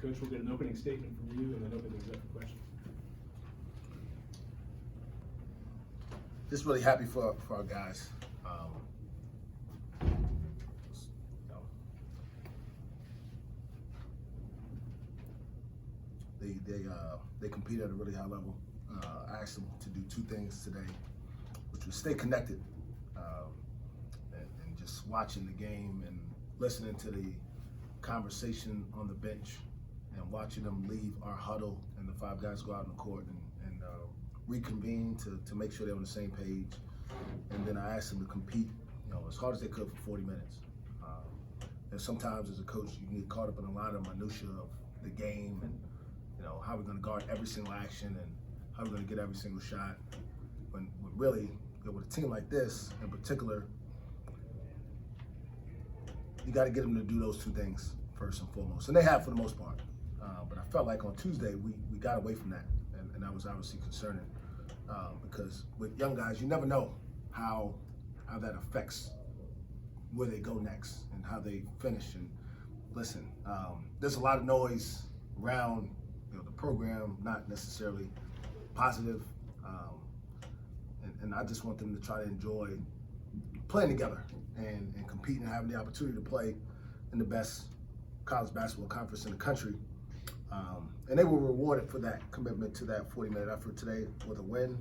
Coach, we'll get an opening statement from you and then open things up for questions. Just really happy for our guys. They compete at a really high level. I asked them to do two things today, which was stay connected and just watching the game and listening to the conversation on the bench and watching them leave our huddle and the five guys go out on the court and reconvene to make sure they're on the same page. And then I asked them to compete, as hard as they could for 40 minutes. And sometimes as a coach, you can get caught up in a lot of minutia of the game and how we're going to guard every single action and how we're going to get every single shot. When really, with a team like this in particular, you got to get them to do those two things first and foremost. And they have for the most part. But I felt like on Tuesday, we got away from that. And that was obviously concerning because with young guys, you never know how that affects where they go next and how they finish. And listen, there's a lot of noise around the program, not necessarily positive. And I just want them to try to enjoy playing together and competing and having the opportunity to play in the best college basketball conference in the country. And they were rewarded for that commitment to that 40-minute effort today with a win,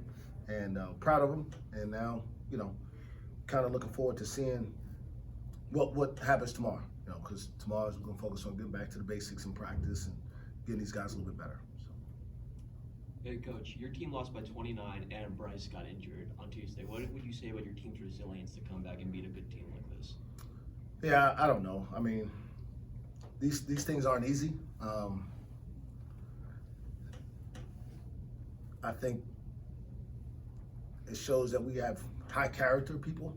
and proud of them. And now, kind of looking forward to seeing what happens tomorrow. Because tomorrow we're going to focus on getting back to the basics in practice and getting these guys a little bit better. Hey, Coach, your team lost by 29 and Bryce got injured on Tuesday. What would you say about your team's resilience to come back and beat a good team like this? Yeah, I don't know. I mean, these things aren't easy. I think it shows that we have high character people.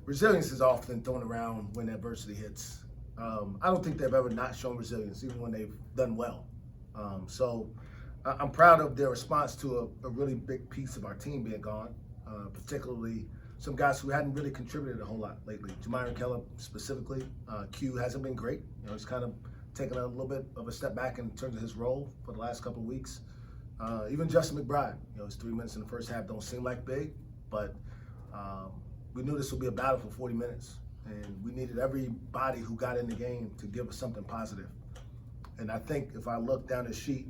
Resilience is often thrown around when adversity hits. I don't think they've ever not shown resilience, even when they've done well. So I'm proud of their response to a really big piece of our team being gone, particularly some guys who hadn't really contributed a whole lot lately. Jamire Keller specifically. Q hasn't been great. He's kind of taken a little bit of a step back in terms of his role for the last couple of weeks. Even Justin McBride, his 3 minutes in the first half don't seem like big, but we knew this would be a battle for 40 minutes. And we needed everybody who got in the game to give us something positive. And I think if I look down the sheet,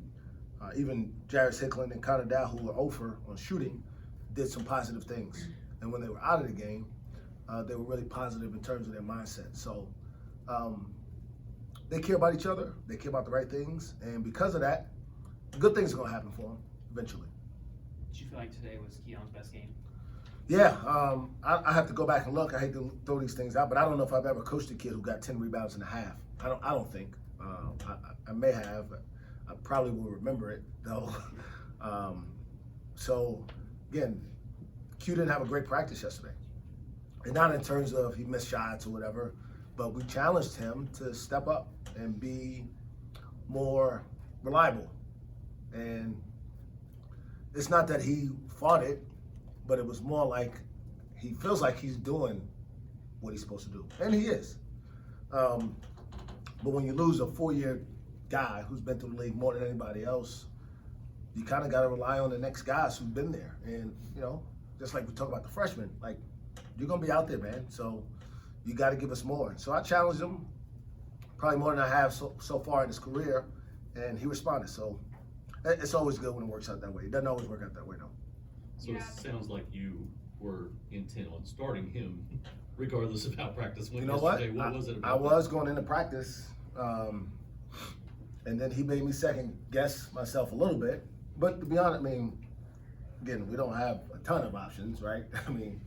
even Jarris Hicklin and Connor Dow, who were 0 on shooting, did some positive things. And when they were out of the game, they were really positive in terms of their mindset. So they care about each other. They care about the right things. And because of that, good things are going to happen for them eventually. Did you feel like today was Keon's best game? Yeah, I have to go back and look. I hate to throw these things out, but I don't know if I've ever coached a kid who got 10 rebounds in a half. I don't think. I may have. I probably will remember it though. So again, Q didn't have a great practice yesterday, and not in terms of he missed shots or whatever, but we challenged him to step up and be more reliable. And it's not that he fought it, but it was more like he feels like he's doing what he's supposed to do. And he is. But when you lose a 4-year guy who's been through the league more than anybody else, you kind of got to rely on the next guys who've been there. And, just like we talk about the freshmen, like, you're going to be out there, man. So you got to give us more. So I challenged him probably more than I have so far in his career, and he responded. So it's always good when it works out that way. It doesn't always work out that way, though. So it sounds like you were intent on starting him, regardless of how practice went yesterday. What was it about? I was going into practice, and then he made me second guess myself a little bit. But to be honest, again, we don't have a ton of options, right? When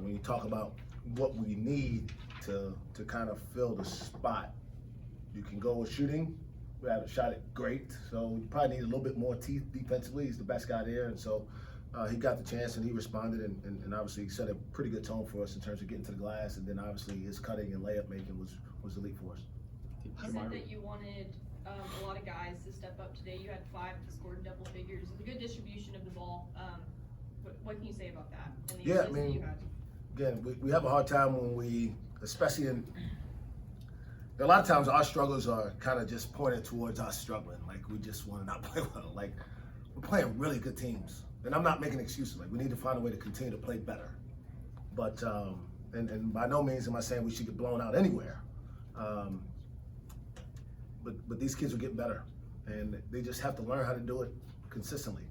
you talk about what we need to kind of fill the spot, you can go with shooting. We haven't shot it great, so we probably need a little bit more teeth defensively. He's the best guy there, and so he got the chance and he responded, and obviously he set a pretty good tone for us in terms of getting to the glass, and then obviously his cutting and layup making was elite for us. You said that you wanted a lot of guys to step up today. You had 5 that scored double figures. It was a good distribution of the ball. What can you say about that and the assists that you had? Again, we have a hard time when we, especially A lot of times our struggles are kind of just pointed towards us struggling. Like we just want to not play well. Like we're playing really good teams, and I'm not making excuses. Like we need to find a way to continue to play better. But and by no means am I saying we should get blown out anywhere. But these kids are getting better, and they just have to learn how to do it consistently.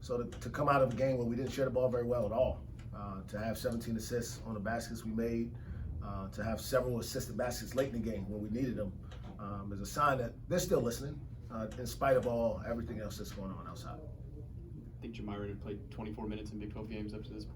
So to come out of a game where we didn't share the ball very well at all, to have 17 assists on the baskets we made, to have several assisted baskets late in the game when we needed them, is a sign that they're still listening, in spite of everything else that's going on outside. I think Jamiron had played 24 minutes in Big 12 games up to this